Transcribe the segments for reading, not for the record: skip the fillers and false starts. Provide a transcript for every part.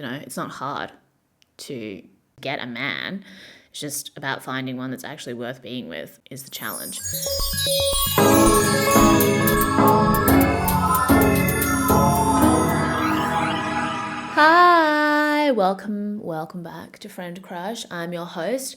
it's not hard to get a man. It's just about finding one that's actually worth being with is the challenge. Hi, welcome back to Friend Crush. I'm your host,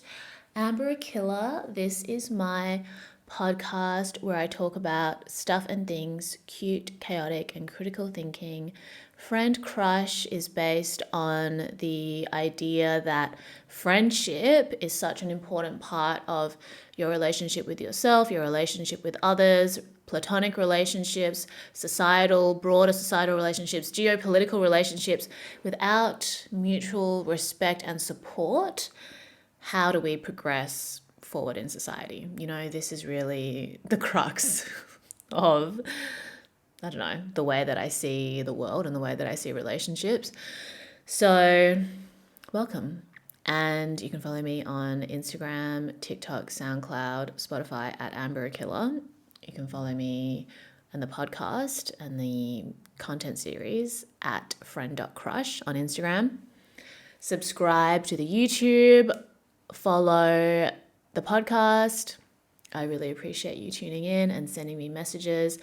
Amber Killer. This is my podcast where I talk about stuff and things, cute, chaotic, and critical thinking. Friend Crush is based on the idea that friendship is such an important part of your relationship with yourself, your relationship with others, platonic relationships, broader societal relationships, geopolitical relationships. Without mutual respect and support, how do we progress forward in society? This is really the crux of, the way that I see the world and the way that I see relationships. So, welcome. And you can follow me on Instagram, TikTok, SoundCloud, Spotify at Amber Killer. You can follow me and the podcast and the content series at friend.crush on Instagram. Subscribe to the YouTube. Follow the podcast. I really appreciate you tuning in and sending me messages.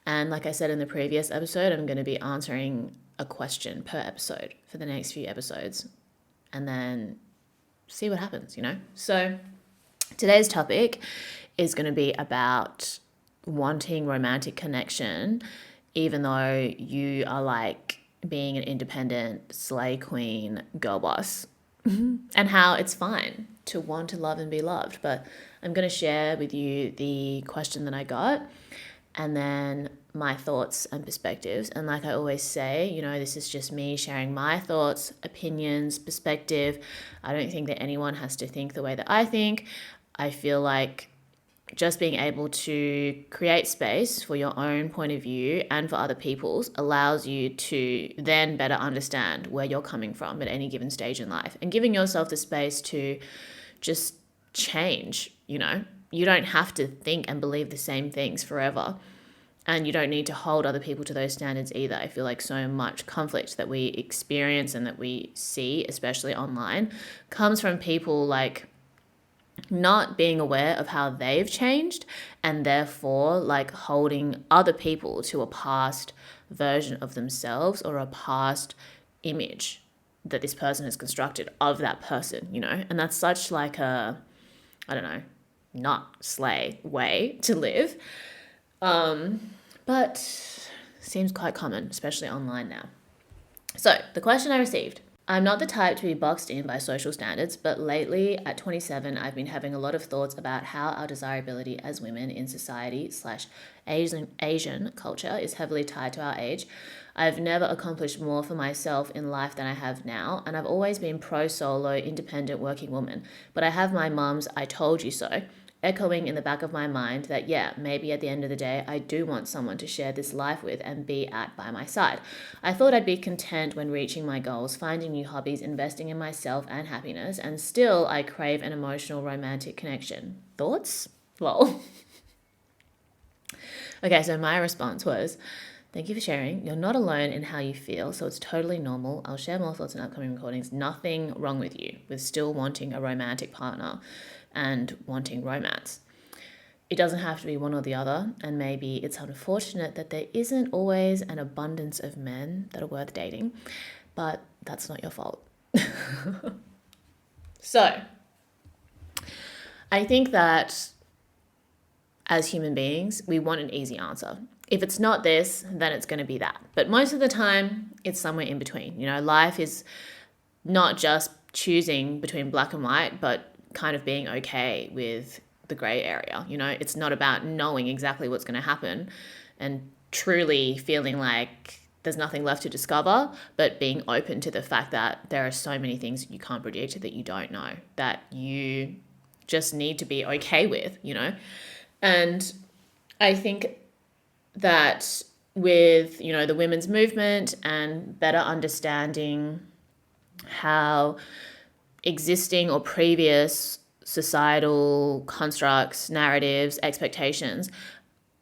And like I said in the previous episode, I'm going to be answering a question per episode for the next few episodes and then see what happens, So today's topic is going to be about wanting romantic connection, even though you are like being an independent slay queen girl boss, and how it's fine to want to love and be loved. But I'm going to share with you the question that I got and then my thoughts and perspectives. And like I always say, this is just me sharing my thoughts, opinions, perspective. I don't think that anyone has to think the way that I think. I feel like just being able to create space for your own point of view and for other people's allows you to then better understand where you're coming from at any given stage in life, and giving yourself the space to just change. You don't have to think and believe the same things forever, and you don't need to hold other people to those standards either. I feel like so much conflict that we experience and that we see, especially online, comes from people like not being aware of how they've changed, and therefore like holding other people to a past version of themselves or a past image that this person has constructed of that person, and that's such like a, not slay way to live, but seems quite common, especially online now. So the question I received: I'm not the type to be boxed in by social standards, but lately at 27, I've been having a lot of thoughts about how our desirability as women in society / Asian culture is heavily tied to our age. I've never accomplished more for myself in life than I have now, and I've always been pro-solo, independent working woman. But I have my mum's "I told you so" echoing in the back of my mind that, yeah, maybe at the end of the day, I do want someone to share this life with and be at by my side. I thought I'd be content when reaching my goals, finding new hobbies, investing in myself and happiness, and still I crave an emotional romantic connection. Thoughts? Lol. Okay, so my response was, thank you for sharing. You're not alone in how you feel, so it's totally normal. I'll share more thoughts in upcoming recordings. Nothing wrong with you with still wanting a romantic partner and wanting romance. It doesn't have to be one or the other, and maybe it's unfortunate that there isn't always an abundance of men that are worth dating, but that's not your fault. So, I think that as human beings, we want an easy answer. If it's not this, then it's going to be that. But most of the time, it's somewhere in between. Life is not just choosing between black and white, but kind of being okay with the gray area. It's not about knowing exactly what's going to happen and truly feeling like there's nothing left to discover, but being open to the fact that there are so many things you can't predict, that you don't know, that you just need to be okay with, And I think that with, the women's movement and better understanding how existing or previous societal constructs, narratives, expectations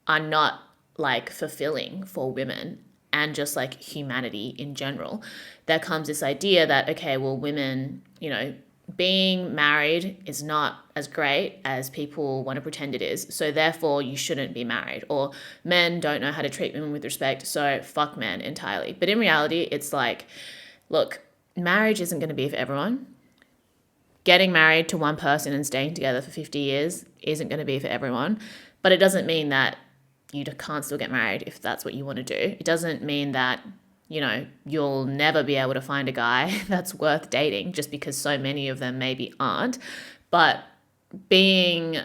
are not like fulfilling for women, and just like humanity in general, there comes this idea that, okay, well, women, being married is not as great as people want to pretend it is. So therefore you shouldn't be married. Or men don't know how to treat women with respect. So fuck men entirely. But in reality, it's like, look, marriage isn't going to be for everyone. Getting married to one person and staying together for 50 years isn't going to be for everyone. But it doesn't mean that you can't still get married if that's what you want to do. It doesn't mean that, you'll never be able to find a guy that's worth dating just because so many of them maybe aren't. But I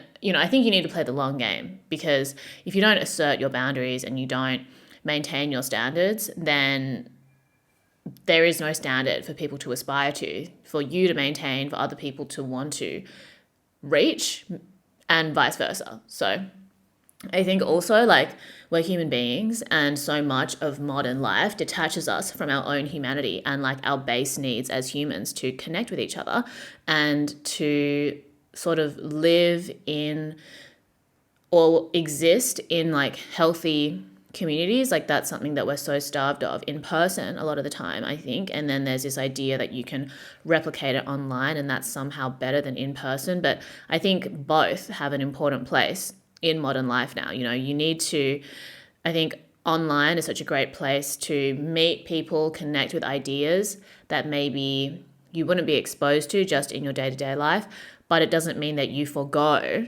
think you need to play the long game, because if you don't assert your boundaries and you don't maintain your standards, then there is no standard for people to aspire to, for you to maintain, for other people to want to reach, and vice versa. So I think also, like, we're human beings, and so much of modern life detaches us from our own humanity and like our base needs as humans to connect with each other and to sort of live in or exist in like healthy communities. Like, that's something that we're so starved of in person a lot of the time, I think. And then there's this idea that you can replicate it online and that's somehow better than in person. But I think both have an important place in modern life now. You need to, I think online is such a great place to meet people, connect with ideas that maybe you wouldn't be exposed to just in your day-to-day life, but it doesn't mean that you forgo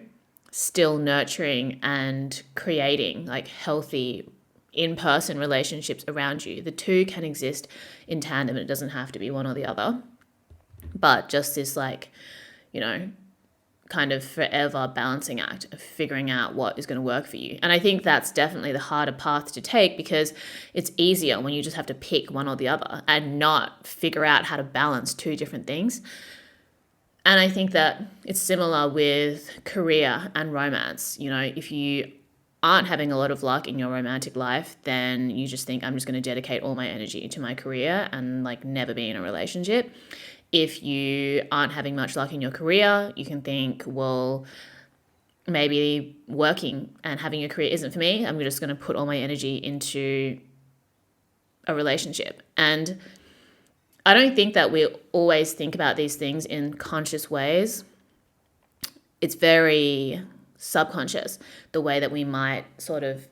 still nurturing and creating like healthy in-person relationships around you. The two can exist in tandem. It doesn't have to be one or the other, but just this like, kind of forever balancing act of figuring out what is going to work for you. And I think that's definitely the harder path to take, because it's easier when you just have to pick one or the other and not figure out how to balance two different things. And I think that it's similar with career and romance. If you aren't having a lot of luck in your romantic life, then you just think, I'm just going to dedicate all my energy to my career and like never be in a relationship. If you aren't having much luck in your career, you can think, well, maybe working and having a career isn't for me. I'm just going to put all my energy into a relationship. And I don't think that we always think about these things in conscious ways. It's very subconscious, the way that we might sort of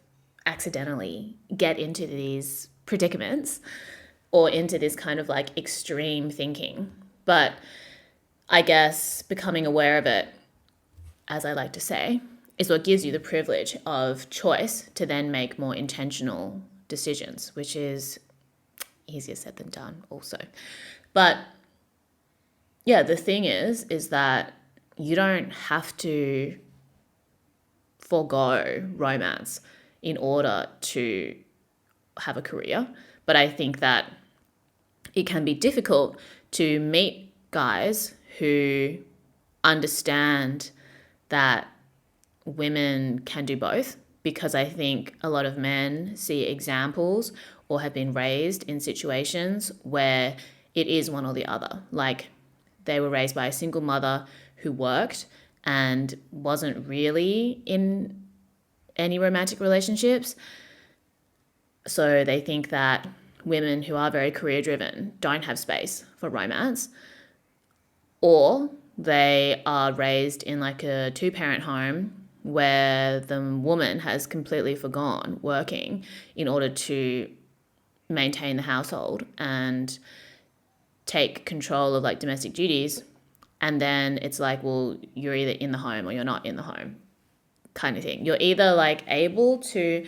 accidentally get into these predicaments or into this kind of like extreme thinking. But I guess becoming aware of it, as I like to say, is what gives you the privilege of choice to then make more intentional decisions, which is easier said than done also. But yeah, the thing is that you don't have to forego romance in order to have a career. But I think that it can be difficult to meet guys who understand that women can do both, because I think a lot of men see examples or have been raised in situations where it is one or the other. Like, they were raised by a single mother who worked and wasn't really in any romantic relationships. So they think that women who are very career driven don't have space for romance, or they are raised in like a 2-parent home where the woman has completely forgone working in order to maintain the household and take control of like domestic duties. And then it's like, well, you're either in the home or you're not in the home kind of thing. You're either like able to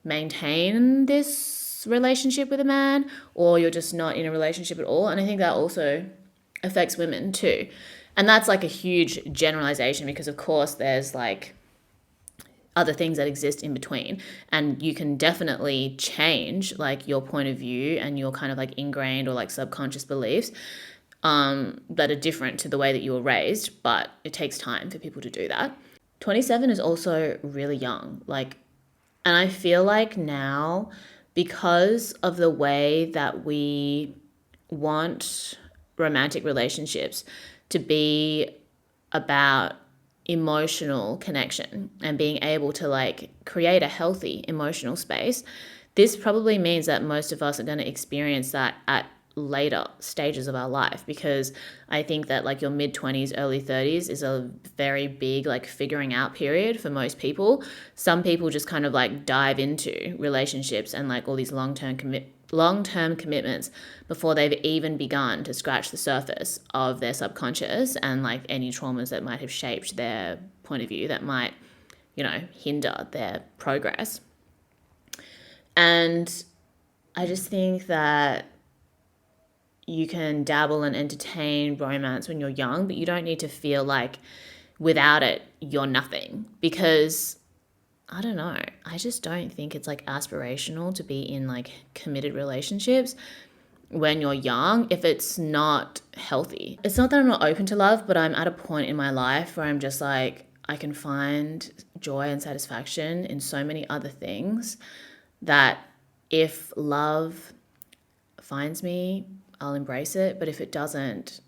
maintain this relationship with a man, or you're just not in a relationship at all. And I think that also affects women too. And that's like a huge generalization, because of course there's like other things that exist in between, and you can definitely change like your point of view and your kind of like ingrained or like subconscious beliefs that are different to the way that you were raised, but it takes time for people to do that. 27 is also really young, and I feel like now, because of the way that we want romantic relationships to be about emotional connection and being able to like create a healthy emotional space, This probably means that most of us are going to experience that at later stages of our life, because I think that like your mid 20s, early 30s is a very big like figuring out period for most people. Some people just kind of like dive into relationships and like all these long-term commitments before they've even begun to scratch the surface of their subconscious and like any traumas that might have shaped their point of view that might, hinder their progress. And I just think that you can dabble and entertain romance when you're young, but you don't need to feel like without it, you're nothing. Because I don't know, I just don't think it's like aspirational to be in like committed relationships when you're young if it's not healthy. It's not that I'm not open to love, but I'm at a point in my life where I'm just like, I can find joy and satisfaction in so many other things that if love finds me, I'll embrace it. But if it doesn't,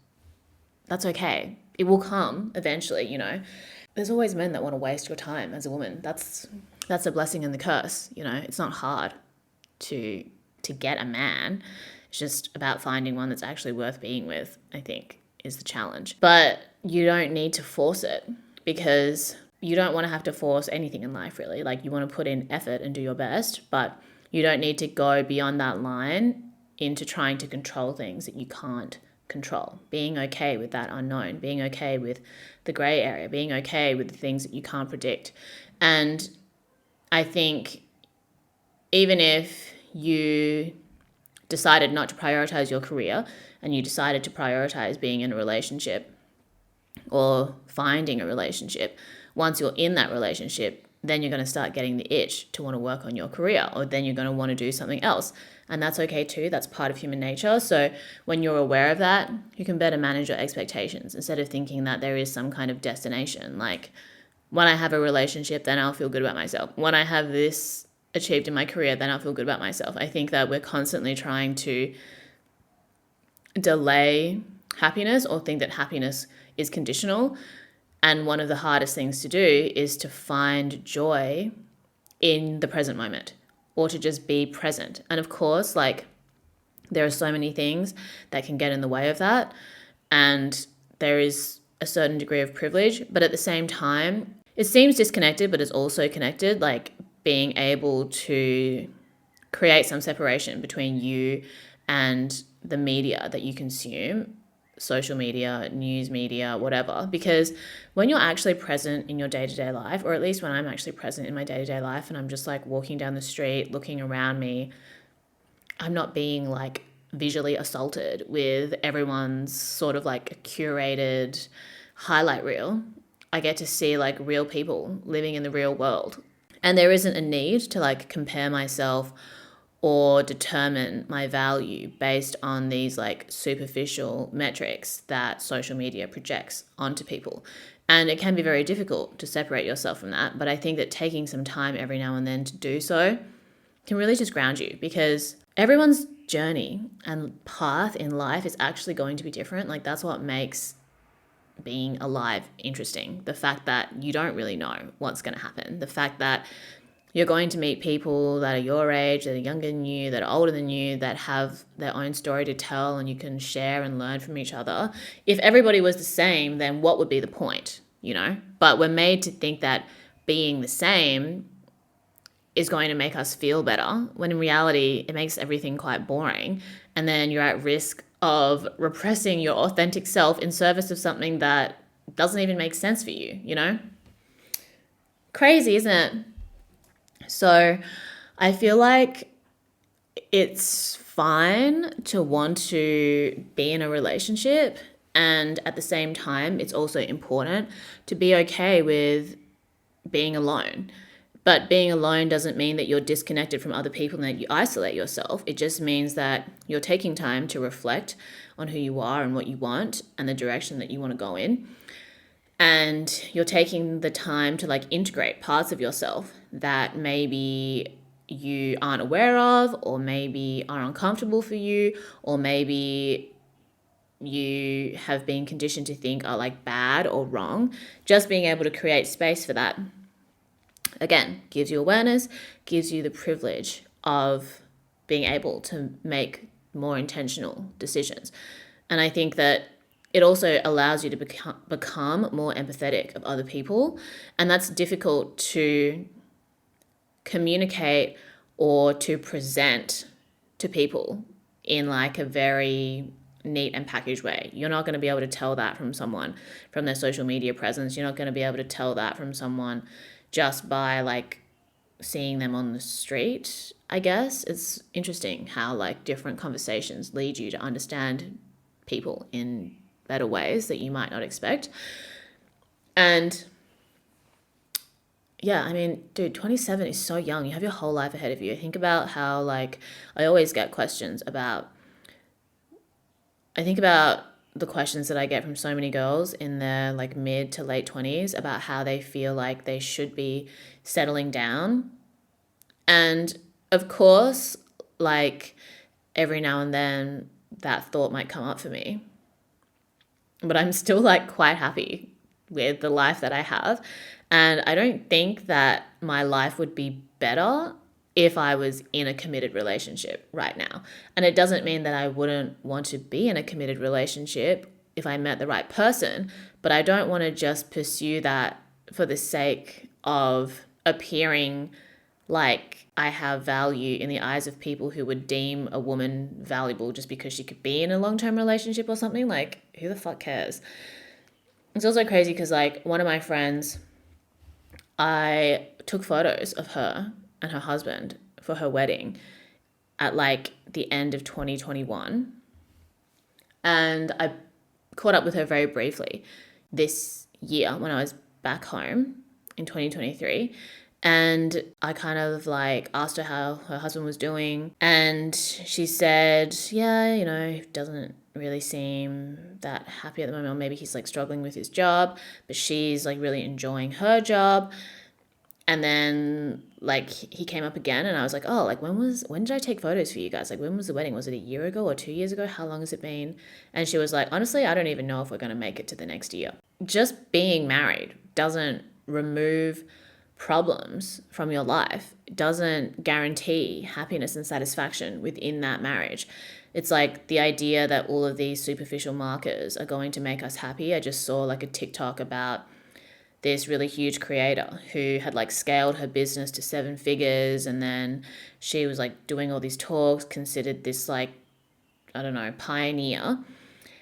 that's okay. It will come eventually. There's always men that want to waste your time as a woman. That's a blessing and the curse. It's not hard to get a man. It's just about finding one that's actually worth being with, I think, is the challenge. But you don't need to force it, because you don't want to have to force anything in life, really. Like, you want to put in effort and do your best, but you don't need to go beyond that line into trying to control things that you can't control. Being okay with that unknown, being okay with the gray area, being okay with the things that you can't predict. And I think even if you decided not to prioritize your career and you decided to prioritize being in a relationship or finding a relationship, once you're in that relationship, then you're going to start getting the itch to want to work on your career, or then you're going to want to do something else. And that's okay too. That's part of human nature. So when you're aware of that, you can better manage your expectations instead of thinking that there is some kind of destination. Like, when I have a relationship, then I'll feel good about myself. When I have this achieved in my career, then I'll feel good about myself. I think that we're constantly trying to delay happiness or think that happiness is conditional. And one of the hardest things to do is to find joy in the present moment, or to just be present. And of course, like, there are so many things that can get in the way of that. And there is a certain degree of privilege, but at the same time, it seems disconnected, but it's also connected. Like, being able to create some separation between you and the media that you consume, social media, news media, whatever. Because when you're actually present in your day-to-day life, or at least when I'm actually present in my day-to-day life and I'm just like walking down the street, looking around me, I'm not being like visually assaulted with everyone's sort of like curated highlight reel. I get to see like real people living in the real world. And there isn't a need to like compare myself or determine my value based on these like superficial metrics that social media projects onto people. And it can be very difficult to separate yourself from that. But I think that taking some time every now and then to do so can really just ground you, because everyone's journey and path in life is actually going to be different. Like, that's what makes being alive interesting. The fact that you don't really know what's going to happen. The fact that you're going to meet people that are your age, that are younger than you, that are older than you, that have their own story to tell, and you can share and learn from each other. If everybody was the same, then what would be the point, But we're made to think that being the same is going to make us feel better, when in reality, it makes everything quite boring. And then you're at risk of repressing your authentic self in service of something that doesn't even make sense for you, Crazy, isn't it? So I feel like it's fine to want to be in a relationship, and at the same time, it's also important to be okay with being alone. But being alone doesn't mean that you're disconnected from other people and that you isolate yourself. It just means that you're taking time to reflect on who you are and what you want and the direction that you want to go in. And you're taking the time to like integrate parts of yourself that maybe you aren't aware of, or maybe are uncomfortable for you, or maybe you have been conditioned to think are like bad or wrong. Just being able to create space for that, again, gives you awareness, gives you the privilege of being able to make more intentional decisions. And I think that it also allows you to become more empathetic of other people. And that's difficult to communicate or to present to people in like a very neat and packaged way. You're not going to be able to tell that from someone from their social media presence. You're not going to be able to tell that from someone just by like seeing them on the street. I guess it's interesting how like different conversations lead you to understand people in better ways that you might not expect. And yeah, I mean, dude, 27 is so young. You have your whole life ahead of you. Think about how, like, I always get questions about, I think about the questions that I get from so many girls in their like mid to late 20s about how they feel like they should be settling down. And of course, like, every now and then that thought might come up for me. But I'm still like quite happy with the life that I have. And I don't think that my life would be better if I was in a committed relationship right now. And it doesn't mean that I wouldn't want to be in a committed relationship if I met the right person, but I don't want to just pursue that for the sake of appearing like I have value in the eyes of people who would deem a woman valuable just because she could be in a long-term relationship or something. Like, who the fuck cares? It's also crazy because like one of my friends, I took photos of her and her husband for her wedding at like the end of 2021. And I caught up with her very briefly this year when I was back home in 2023. And I kind of like asked her how her husband was doing. And she said, yeah, you know, doesn't really seem that happy at the moment. Or maybe he's like struggling with his job, but she's like really enjoying her job. And then like he came up again and I was like, oh, like when did I take photos for you guys? Like when was the wedding? Was it a year ago or 2 years ago? How long has it been? And she was like, honestly, I don't even know if we're going to make it to the next year. Just being married doesn't remove problems from your life. It doesn't guarantee happiness and satisfaction within that marriage. It's like the idea that all of these superficial markers are going to make us happy. I just saw like a TikTok about this really huge creator who had like scaled her business to 7 figures, and then she was like doing all these talks, considered this like, I don't know, pioneer.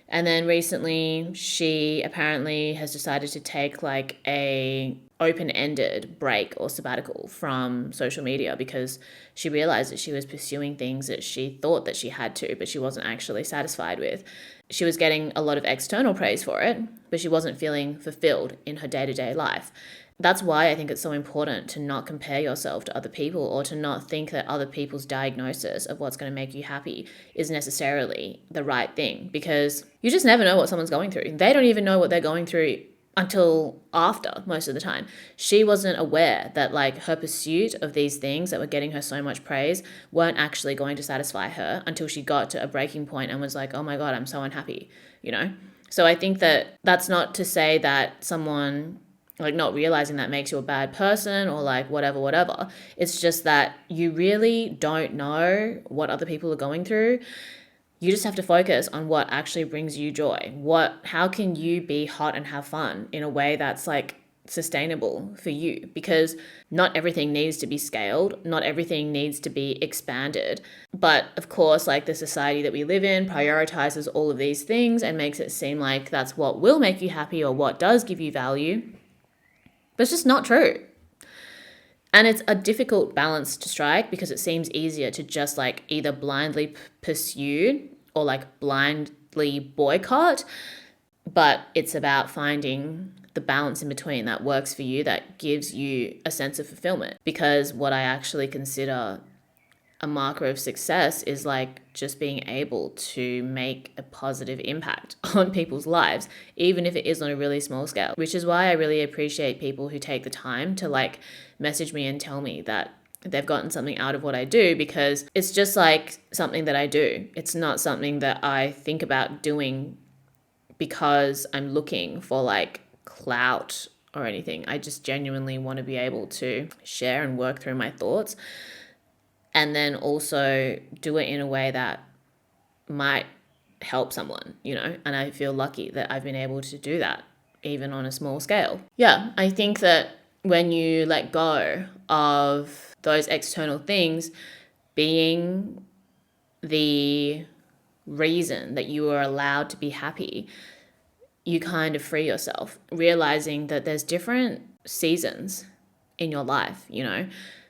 And then recently she apparently has decided to take like a open-ended break or sabbatical from social media because she realized that she was pursuing things that she thought that she had to, but she wasn't actually satisfied with. She was getting a lot of external praise for it, but she wasn't feeling fulfilled in her day-to-day life. That's why I think it's so important to not compare yourself to other people, or to not think that other people's diagnosis of what's going to make you happy is necessarily the right thing, because you just never know what someone's going through. They don't even know what they're going through until after, most of the time. She wasn't aware that like her pursuit of these things that were getting her so much praise weren't actually going to satisfy her until she got to a breaking point and was like, oh my God, I'm so unhappy, you know? So I think that that's not to say that someone like not realizing that makes you a bad person or like whatever. It's just that you really don't know what other people are going through. You just have to focus on what actually brings you joy. How can you be hot and have fun in a way that's like sustainable for you? Because not everything needs to be scaled, not everything needs to be expanded. But of course, like the society that we live in prioritizes all of these things and makes it seem like that's what will make you happy or what does give you value. But it's just not true. And it's a difficult balance to strike because it seems easier to just like either blindly pursue or like blindly boycott. But it's about finding the balance in between that works for you, that gives you a sense of fulfillment. Because what I actually consider a marker of success is like just being able to make a positive impact on people's lives, even if it is on a really small scale, which is why I really appreciate people who take the time to like message me and tell me that they've gotten something out of what I do, because it's just like something that I do. It's not something that I think about doing because I'm looking for like clout or anything. I just genuinely want to be able to share and work through my thoughts. and then also do it in a way that might help someone, and I feel lucky that I've been able to do that, even on a small scale. Yeah, I think that when you let go of those external things being the reason that you are allowed to be happy, you kind of free yourself, realizing that there's different seasons in your life,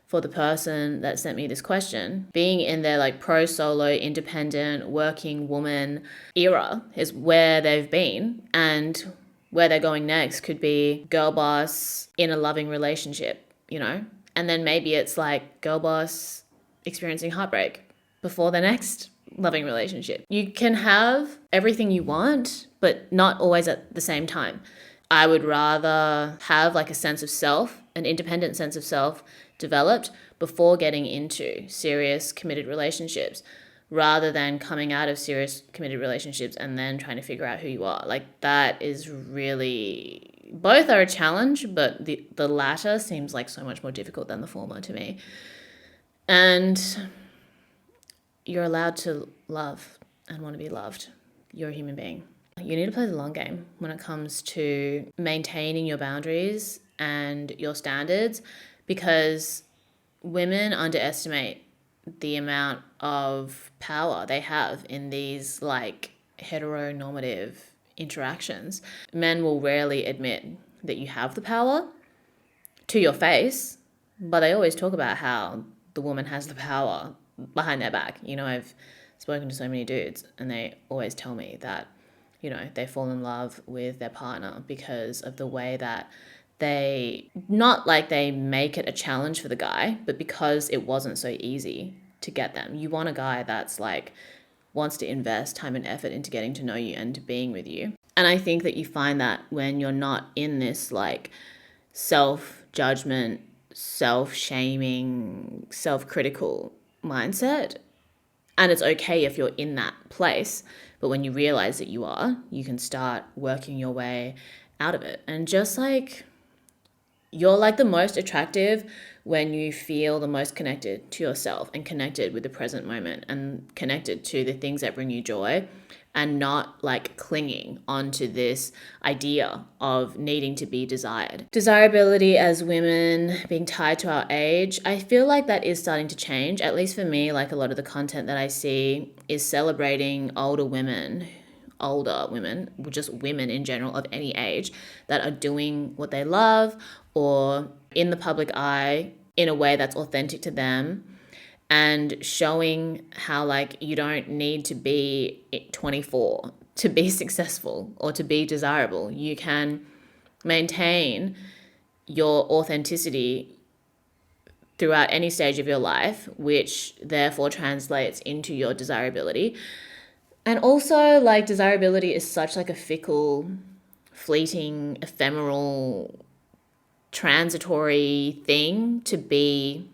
For the person that sent me this question, being in their like pro solo, independent, working woman era is where they've been, and where they're going next could be girl boss in a loving relationship, And then maybe it's like girl boss experiencing heartbreak before the next loving relationship. You can have everything you want, but not always at the same time. I would rather have like a sense of self, an independent sense of self developed before getting into serious committed relationships, rather than coming out of serious committed relationships and then trying to figure out who you are. Like that is really, both are a challenge, but the latter seems like so much more difficult than the former to me. And you're allowed to love and want to be loved. You're a human being. You need to play the long game when it comes to maintaining your boundaries and your standards, because women underestimate the amount of power they have in these like heteronormative interactions. Men will rarely admit that you have the power to your face, but they always talk about how the woman has the power behind their back. I've spoken to so many dudes and they always tell me that, they fall in love with their partner because of the way that they, not like they make it a challenge for the guy, but because it wasn't so easy to get them. You want a guy that's like wants to invest time and effort into getting to know you and being with you. And I think that you find that when you're not in this like self-judgment, self-shaming, self-critical mindset. And it's okay if you're in that place, but when you realize that you are, you can start working your way out of it. And just like you're like the most attractive when you feel the most connected to yourself and connected with the present moment and connected to the things that bring you joy, and not like clinging onto this idea of needing to be desired. Desirability as women being tied to our age, I feel like that is starting to change. At least for me, like a lot of the content that I see is celebrating older women, just women in general of any age that are doing what they love or in the public eye in a way that's authentic to them, and showing how like you don't need to be 24 to be successful or to be desirable. You can maintain your authenticity throughout any stage of your life, which therefore translates into your desirability. And also like desirability is such like a fickle, fleeting, ephemeral, transitory thing to be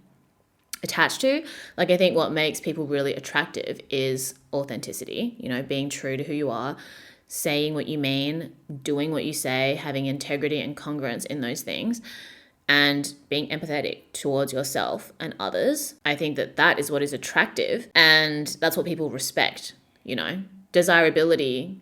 attached to. Like I think what makes people really attractive is authenticity, being true to who you are, saying what you mean, doing what you say, having integrity and congruence in those things, and being empathetic towards yourself and others. I think that is what is attractive, and that's what people respect. Desirability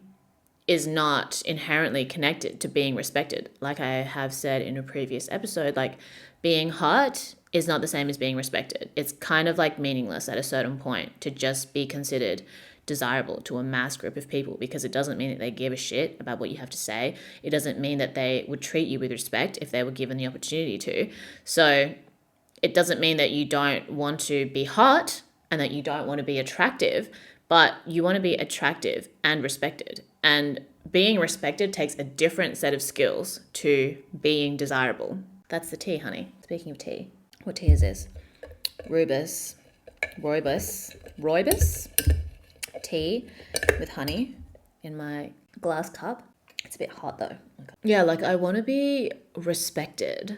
is not inherently connected to being respected. Like I have said in a previous episode, like being hot is not the same as being respected. It's kind of like meaningless at a certain point to just be considered desirable to a mass group of people, because it doesn't mean that they give a shit about what you have to say. It doesn't mean that they would treat you with respect if they were given the opportunity to. So it doesn't mean that you don't want to be hot and that you don't want to be attractive, but you want to be attractive and respected. And being respected takes a different set of skills to being desirable. That's the tea, honey. Speaking of tea, what tea is this? Rooibos tea with honey in my glass cup. It's a bit hot though. Yeah, like I want to be respected,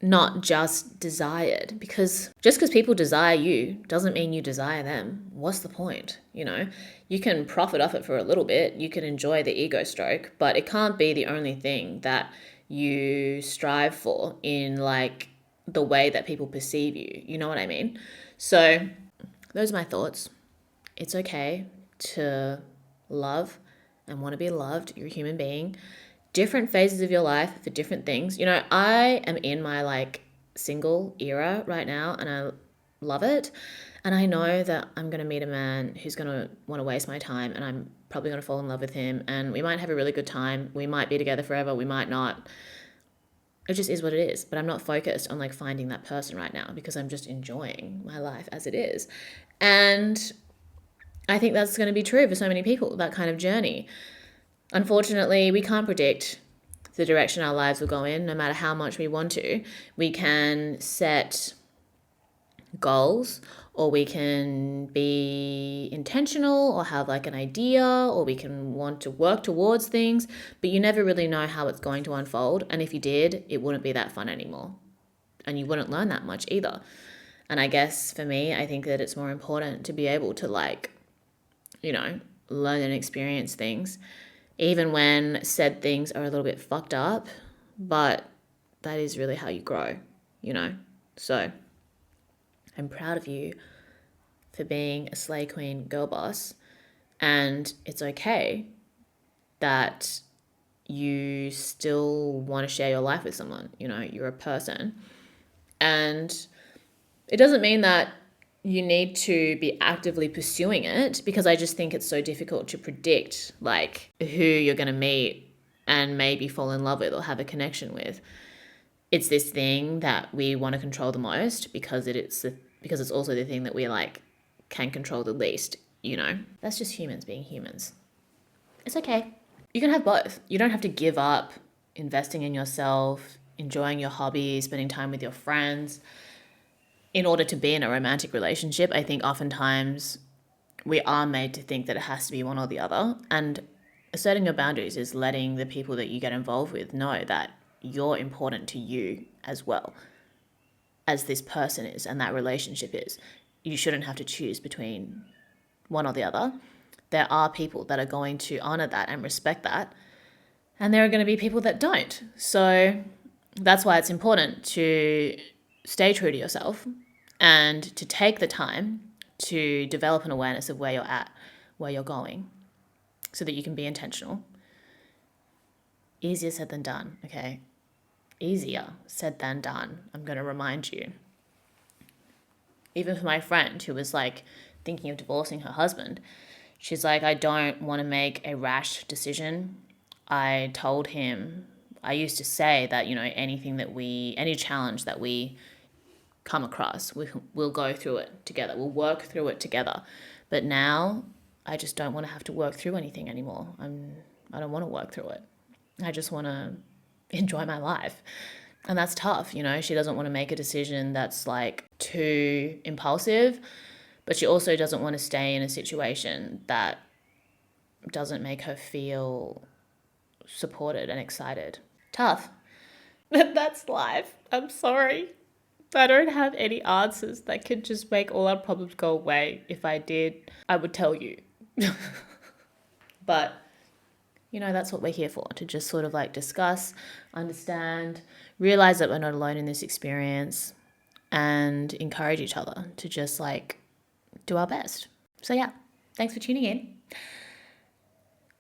not just desired, because just because people desire you doesn't mean you desire them. What's the point? You can profit off it for a little bit. You can enjoy the ego stroke, but it can't be the only thing that you strive for in like the way that people perceive you. You know what I mean? So those are my thoughts. It's okay to love and want to be loved. You're a human being. Different phases of your life for different things. You know, I am in my like single era right now and I love it. And I know that I'm going to meet a man who's going to want to waste my time and I'm probably going to fall in love with him and we might have a really good time. We might be together forever. We might not. It just is what it is. But I'm not focused on like finding that person right now because I'm just enjoying my life as it is. And I think that's going to be true for so many people, that kind of journey. Unfortunately, we can't predict the direction our lives will go in, no matter how much we want to. We can set goals, or we can be intentional or have like an idea, or we can want to work towards things, but you never really know how it's going to unfold. And if you did, it wouldn't be that fun anymore. And you wouldn't learn that much either. And I guess for me, I think that it's more important to be able to like, you know, learn and experience things, even when said things are a little bit fucked up, but that is really how you grow, you know? So I'm proud of you for being a slay queen girl boss. And it's okay that you still want to share your life with someone. You know, you're a person. And it doesn't mean that you need to be actively pursuing it, because I just think it's so difficult to predict like who you're going to meet and maybe fall in love with or have a connection with. It's this thing that we want to control the most because it's also the thing that we like can control the least, you know. That's just humans being humans. It's okay. You can have both. You don't have to give up investing in yourself, enjoying your hobbies, spending time with your friends in order to be in a romantic relationship. I think oftentimes we are made to think that it has to be one or the other. And asserting your boundaries is letting the people that you get involved with know that you're important to you as well as this person is and that relationship is. You shouldn't have to choose between one or the other. There are people that are going to honor that and respect that. And there are going to be people that don't. So that's why it's important to stay true to yourself and to take the time to develop an awareness of where you're at, where you're going, so that you can be intentional. Easier said than done, okay? Easier said than done. I'm going to remind you. Even for my friend who was like thinking of divorcing her husband, she's like, I don't want to make a rash decision. I told him, I used to say that, you know, any challenge that we come across, we'll go through it together. We'll work through it together. But now I just don't want to have to work through anything anymore. I don't want to work through it. I just want to enjoy my life. And that's tough, you know. She doesn't want to make a decision that's like too impulsive, but she also doesn't want to stay in a situation that doesn't make her feel supported and excited. Tough. That's life. I'm sorry. I don't have any answers that could just make all our problems go away. If I did, I would tell you. But, you know, that's what we're here for, to just sort of like discuss, understand, realize that we're not alone in this experience, and encourage each other to just like do our best. So yeah, thanks for tuning in.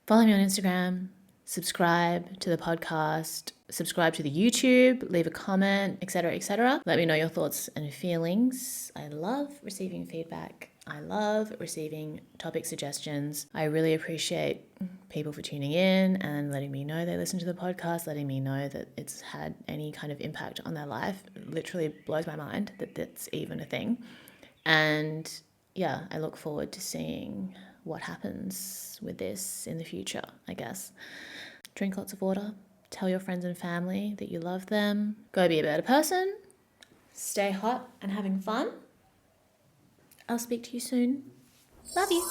Follow me on Instagram, subscribe to the podcast, subscribe to the YouTube, leave a comment, etc., etc. Let me know your thoughts and feelings. I love receiving feedback. I love receiving topic suggestions. I really appreciate people for tuning in and letting me know they listen to the podcast, letting me know that it's had any kind of impact on their life. It literally blows my mind that that's even a thing. And yeah, I look forward to seeing what happens with this in the future, I guess. Drink lots of water. Tell your friends and family that you love them. Go be a better person. Stay hot and having fun. I'll speak to you soon. Love you.